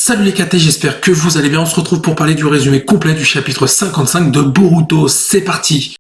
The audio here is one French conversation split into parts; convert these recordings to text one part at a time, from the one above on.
Salut les KT, j'espère que vous allez bien. On se retrouve pour parler du résumé complet du chapitre 55 de Boruto. C'est parti!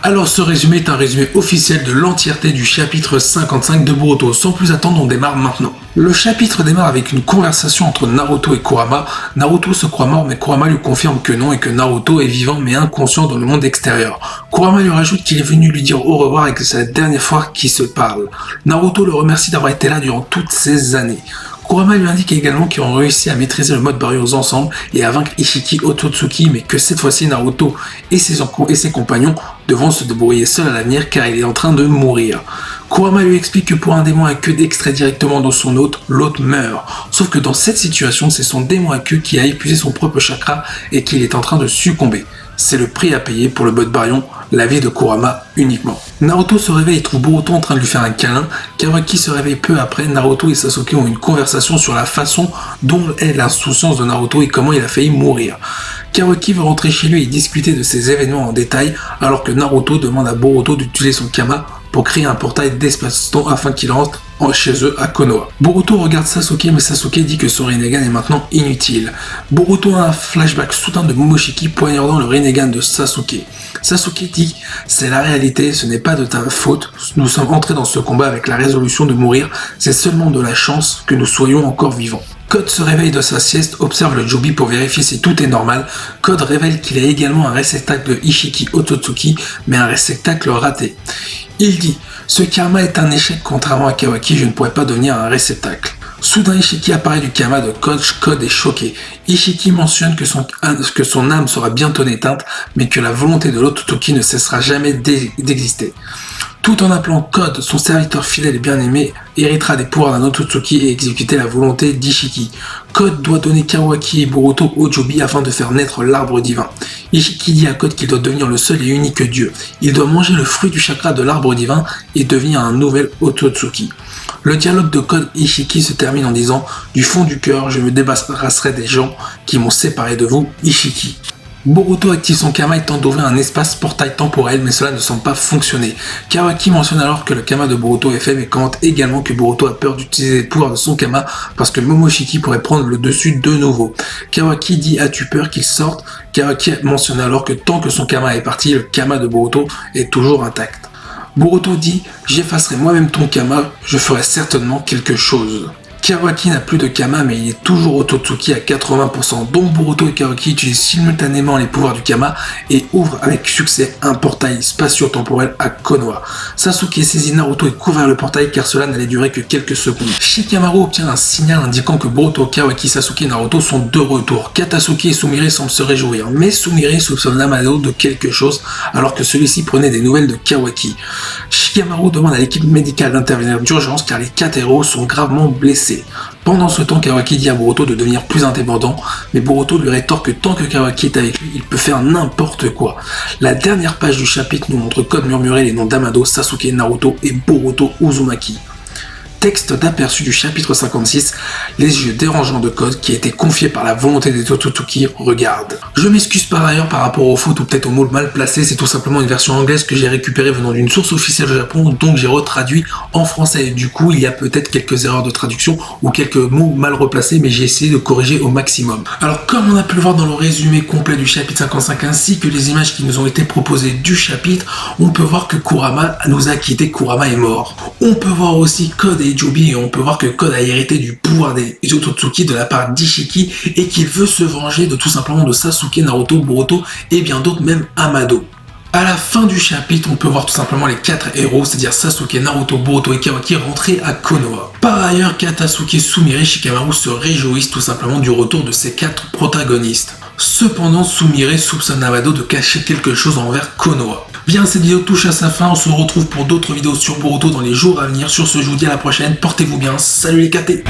Alors ce résumé est un résumé officiel de l'entièreté du chapitre 55 de Boruto. Sans plus attendre, on démarre maintenant. Le chapitre démarre avec une conversation entre Naruto et Kurama. Naruto se croit mort, mais Kurama lui confirme que non et que Naruto est vivant mais inconscient dans le monde extérieur. Kurama lui rajoute qu'il est venu lui dire au revoir et que c'est la dernière fois qu'ils se parlent. Naruto le remercie d'avoir été là durant toutes ces années. Kurama lui indique également qu'ils ont réussi à maîtriser le mode Barrios ensemble et à vaincre Ishiki Otsutsuki, mais que cette fois-ci Naruto et ses compagnons devront se débrouiller seuls à l'avenir car il est en train de mourir. Kurama lui explique que pour un démon à queue d'extrait directement dans son hôte, l'hôte meurt. Sauf que dans cette situation, c'est son démon à queue qui a épuisé son propre chakra et qu'il est en train de succomber. C'est le prix à payer pour le mode Baryon, la vie de Kurama uniquement. Naruto se réveille et trouve Boruto en train de lui faire un câlin. Kawaki se réveille peu après. Naruto et Sasuke ont une conversation sur la façon dont est l'insouciance de Naruto et comment il a failli mourir. Kawaki veut rentrer chez lui et discuter de ces événements en détail, alors que Naruto demande à Boruto d'utiliser son Kama pour créer un portail d'espace-temps afin qu'il rentre chez eux à Konoha. Boruto regarde Sasuke, mais Sasuke dit que son Rinnegan est maintenant inutile. Boruto a un flashback soudain de Momoshiki poignardant le Rinnegan de Sasuke. Sasuke dit « C'est la réalité, ce n'est pas de ta faute, nous sommes entrés dans ce combat avec la résolution de mourir, c'est seulement de la chance que nous soyons encore vivants. » Code se réveille de sa sieste, observe le Jobi pour vérifier si tout est normal. Code révèle qu'il a également un réceptacle de Ishiki Otsutsuki, mais un réceptacle raté. Il dit « Ce karma est un échec, contrairement à Kawaki, je ne pourrais pas devenir un réceptacle. » Soudain, Ishiki apparaît du karma de Code. Code est choqué. Ishiki mentionne que son âme sera bientôt éteinte, mais que la volonté de l'Otsutsuki ne cessera jamais d'exister. Tout en appelant Code, son serviteur fidèle et bien-aimé, héritera des pouvoirs d'un Otsutsuki et exécuter la volonté d'Ishiki. Code doit donner Kawaki et Boruto au Jobi afin de faire naître l'arbre divin. Ishiki dit à Code qu'il doit devenir le seul et unique dieu. Il doit manger le fruit du chakra de l'arbre divin et devenir un nouvel Otsutsuki. Le dialogue de Code et Ishiki se termine en disant « Du fond du cœur, je me débarrasserai des gens qui m'ont séparé de vous, Ishiki. » Boruto active son Kama et tente d'ouvrir un espace portail temporel, mais cela ne semble pas fonctionner. Kawaki mentionne alors que le Kama de Boruto est faible et commente également que Boruto a peur d'utiliser les pouvoirs de son Kama parce que Momoshiki pourrait prendre le dessus de nouveau. Kawaki dit « As-tu peur qu'il sorte ?» Kawaki mentionne alors que tant que son Kama est parti, le Kama de Boruto est toujours intact. Boruto dit « J'effacerai moi-même ton Kama, je ferai certainement quelque chose. » Kawaki n'a plus de Kama mais il est toujours Otsutsuki à 80%, donc Boruto et Kawaki utilisent simultanément les pouvoirs du Kama et ouvrent avec succès un portail spatio-temporel à Konoha. Sasuke saisit Naruto et court vers le portail car cela n'allait durer que quelques secondes. Shikamaru obtient un signal indiquant que Boruto, Kawaki, Sasuke et Naruto sont de retour. Katasuki et Sumire semblent se réjouir, mais Sumire soupçonne Amado de quelque chose alors que celui-ci prenait des nouvelles de Kawaki. Shikamaru demande à l'équipe médicale d'intervenir d'urgence car les 4 héros sont gravement blessés. Pendant ce temps, Kawaki dit à Boruto de devenir plus indépendant, mais Boruto lui rétorque que tant que Kawaki est avec lui, il peut faire n'importe quoi. La dernière page du chapitre nous montre Code murmurer les noms d'Amado, Sasuke, Naruto et Boruto Uzumaki. Texte d'aperçu du chapitre 56, les yeux dérangeants de Code qui a été confié par la volonté des Otsutsuki regardent. Je m'excuse par ailleurs par rapport aux fautes ou peut-être aux mots mal placés, c'est tout simplement une version anglaise que j'ai récupérée venant d'une source officielle au Japon, donc j'ai retraduit en français et du coup il y a peut-être quelques erreurs de traduction ou quelques mots mal replacés, mais j'ai essayé de corriger au maximum. Alors comme on a pu le voir dans le résumé complet du chapitre 55 ainsi que les images qui nous ont été proposées du chapitre, on peut voir que Kurama nous a quitté, Kurama est mort. On peut voir aussi Code et Jobi et on peut voir que Code a hérité du pouvoir des Otsutsuki de la part d'Ishiki et qu'il veut se venger de tout simplement de Sasuke, Naruto, Boruto et bien d'autres, même Amado. À la fin du chapitre, on peut voir tout simplement les 4 héros, c'est-à-dire Sasuke, Naruto, Boruto et Kawaki rentrer à Konoha. Par ailleurs, Katasuki, Sumire et Shikamaru se réjouissent tout simplement du retour de ces 4 protagonistes. Cependant, Sumire soupçonne Amado de cacher quelque chose envers Konoha. Bien, cette vidéo touche à sa fin, on se retrouve pour d'autres vidéos sur Boruto dans les jours à venir. Sur ce, je vous dis à la prochaine, portez-vous bien, salut les KT.